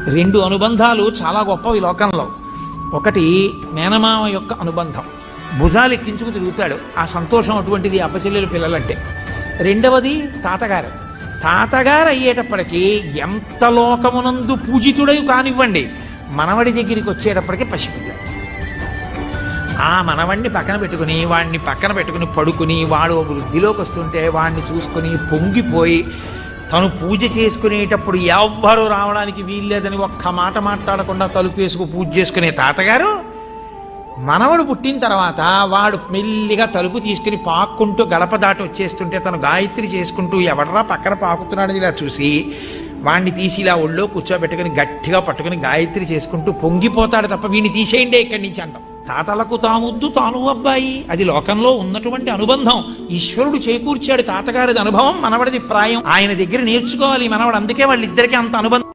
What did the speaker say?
రెండు అనుబంధాలు చాలా గొప్పవి లోకంలో. ఒకటి మేనమామ యొక్క అనుబంధం, భుజాలు ఎక్కించుకు తిరుగుతాడు, ఆ సంతోషం అటువంటిది అప్పచెల్లెల పిల్లలంటే. రెండవది తాతగారు. తాతగారు అయ్యేటప్పటికీ ఎంత లోకమునందు పూజితుడై కానివ్వండి, మనవడి దగ్గరికి వచ్చేటప్పటికి పసిపిల్ల. ఆ మనవడిని వాడిని పక్కన పెట్టుకుని పడుకుని, వాడు వృద్ధిలోకి వస్తుంటే వాడిని చూసుకుని పొంగిపోయి, తను పూజ చేసుకునేటప్పుడు ఎవ్వరూ రావడానికి వీల్లేదని ఒక్క మాట మాట్లాడకుండా తలుపు వేసుకు పూజ చేసుకునే తాతగారు, మనవడు పుట్టిన తర్వాత వాడు మెల్లిగా తలుపు తీసుకుని పాక్కుంటూ గడప దాటి వచ్చేస్తుంటే తను గాయత్రి చేసుకుంటూ ఎవడరా పక్కన పాకుతున్నాడని ఇలా చూసి వాడిని తీసి ఇలా ఒళ్ళో కూర్చోబెట్టుకుని గట్టిగా పట్టుకుని గాయత్రి చేసుకుంటూ పొంగిపోతాడు తప్ప వీడిని తీసేయండి ఇక్కడి నుంచి అంటాం. తాతలకు తాముద్దు తాను అబ్బాయి, అది లోకంలో ఉన్నటువంటి అనుబంధం. ఈశ్వరుడు చేకూర్చాడు తాతగారిది అనుభవం, మనవడిది ప్రాయం. ఆయన దగ్గర నేర్చుకోవాలి మనవడు. అందుకే వాళ్ళిద్దరికీ అంత అనుబంధం.